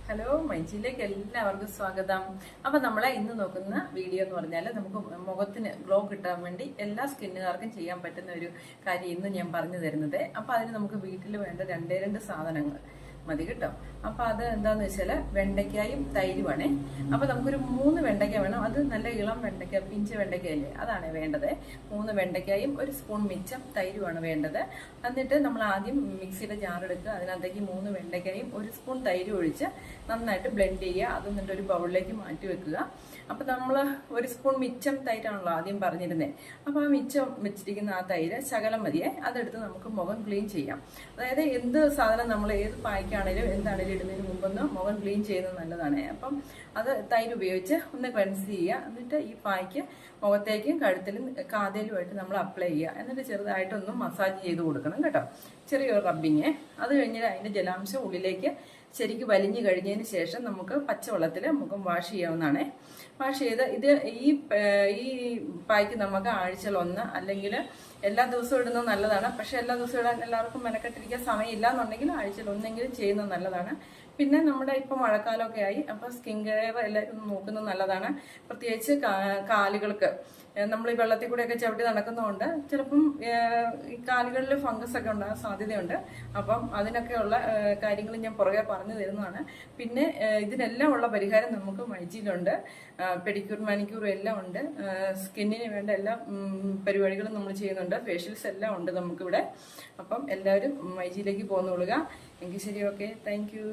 Hello മൈജിയിലേക്ക് എല്ലാവർക്കും സ്വാഗതം. അപ്പൊ നമ്മളെ ഇന്ന് നോക്കുന്ന വീഡിയോ എന്ന് പറഞ്ഞാൽ നമുക്ക് മുഖത്തിന് ഗ്ലോ കിട്ടാൻ വേണ്ടി എല്ലാ സ്കിന്നുകാർക്കും ചെയ്യാൻ പറ്റുന്ന ഒരു കാര്യം ഇന്ന് ഞാൻ പറഞ്ഞു തരുന്നത്. അപ്പൊ അതിന് നമുക്ക് വീട്ടിൽ വേണ്ട രണ്ട് സാധനങ്ങൾ മതി കേട്ടോ. അപ്പൊ അത് എന്താന്ന് വെച്ചാല് വെണ്ടയ്ക്കായും തൈരുമാണേ. അപ്പൊ നമുക്കൊരു 3 വെണ്ടയ്ക്ക വേണം. അത് നല്ല ഇളം വെണ്ടയ്ക്ക, പിഞ്ച് വെണ്ടയ്ക്കയല്ലേ, അതാണ് വേണ്ടത്. 3 വെണ്ടയ്ക്കായും 1 സ്പൂൺ മിച്ചം തൈരുമാണ് വേണ്ടത്. എന്നിട്ട് നമ്മൾ ആദ്യം മിക്സിയുടെ ജാറെടുക്കുക. അതിനകത്തേക്ക് 3 വെണ്ടയ്ക്കായും 1 സ്പൂൺ തൈര് ഒഴിച്ച് നന്നായിട്ട് ബ്ലെൻഡ് ചെയ്യുക. അത് എന്നിട്ട് ഒരു ബൗളിലേക്ക് മാറ്റി വെക്കുക. അപ്പൊ നമ്മൾ 1 സ്പൂൺ മിച്ചം തൈരാണല്ലോ ആദ്യം പറഞ്ഞിരുന്നത്. അപ്പൊ ആ മിച്ചം വെച്ചിരിക്കുന്ന ആ തൈര് ശകലം മതിയെ. അതെടുത്ത് നമുക്ക് മുഖം ക്ലീൻ ചെയ്യാം. അതായത് എന്ത് സാധനം നമ്മൾ ഏത് പായ്ക്കാണേലും എന്താണേലും ഇടുന്നതിന് മുമ്പൊന്ന് മുഖം ക്ലീൻ ചെയ്യുന്നത് നല്ലതാണ്. അപ്പം അത് തൈര് ഉപയോഗിച്ച് ഒന്ന് ക്ലെൻസ് ചെയ്യുക. എന്നിട്ട് ഈ പായ്ക്ക് മുഖത്തേക്കും കഴുത്തിലും കാതേലുമായിട്ട് നമ്മൾ അപ്ലൈ ചെയ്യുക. എന്നിട്ട് ചെറുതായിട്ടൊന്ന് മസാജ് ചെയ്ത് കൊടുക്കണം കേട്ടോ. ചെറിയൊരു റബ്ബിങ്. അത് കഴിഞ്ഞിട്ട് അതിന്റെ ജലാംശം ഉള്ളിലേക്ക് ശരിക്കും വലിഞ്ഞു കഴിഞ്ഞതിന് ശേഷം നമുക്ക് പച്ചവെള്ളത്തിൽ മുഖം വാഷ് ചെയ്യാവുന്നതാണ്. വാഷ് ചെയ്ത് ഈ പായ്ക്ക് നമുക്ക് ആഴ്ചയിൽ 1 അല്ലെങ്കിൽ എല്ലാ ദിവസവും ഇടുന്നത് നല്ലതാണ്. പക്ഷെ എല്ലാ ദിവസവും ഇടാൻ എല്ലാവർക്കും മെനക്കെട്ടിരിക്കാൻ സമയമില്ല എന്നുണ്ടെങ്കിൽ ആഴ്ചയിൽ 1 ചെയ്യുന്നത് നല്ലതാണ്. പിന്നെ നമ്മുടെ ഇപ്പൊ മഴക്കാലമൊക്കെ ആയി, അപ്പൊ സ്കിൻ കെയർ എല്ലാവരും നോക്കുന്നത് നല്ലതാണ്. പ്രത്യേകിച്ച് കാലുകൾക്ക് നമ്മൾ ഈ വെള്ളത്തിൽ കൂടെയൊക്കെ ചവിട്ടി നടക്കുന്നതുകൊണ്ട് ചിലപ്പം ഈ കാലുകളിൽ ഫംഗസ് ഒക്കെ ഉണ്ടാകാൻ സാധ്യതയുണ്ട്. അപ്പം അതിനൊക്കെയുള്ള കാര്യങ്ങൾ ഞാൻ പുറകെ പറഞ്ഞു തരുന്നതാണ്. പിന്നെ ഇതിനെല്ലാം ഉള്ള പരിഹാരം നമുക്ക് മൈജിയിലുണ്ട്. പെഡിക്യൂർ മാനിക്യൂർ എല്ലാം ഉണ്ട്. സ്കിന്നിന് വേണ്ട എല്ലാ പരിപാടികളും നമ്മൾ ചെയ്യുന്നുണ്ട്. ഫേഷ്യൽസ് എല്ലാം ഉണ്ട് നമുക്കിവിടെ. അപ്പം എല്ലാവരും മൈജിയിലേക്ക് പോന്നോളുക. എങ്കിൽ ശരി, ഓക്കെ, താങ്ക് യു.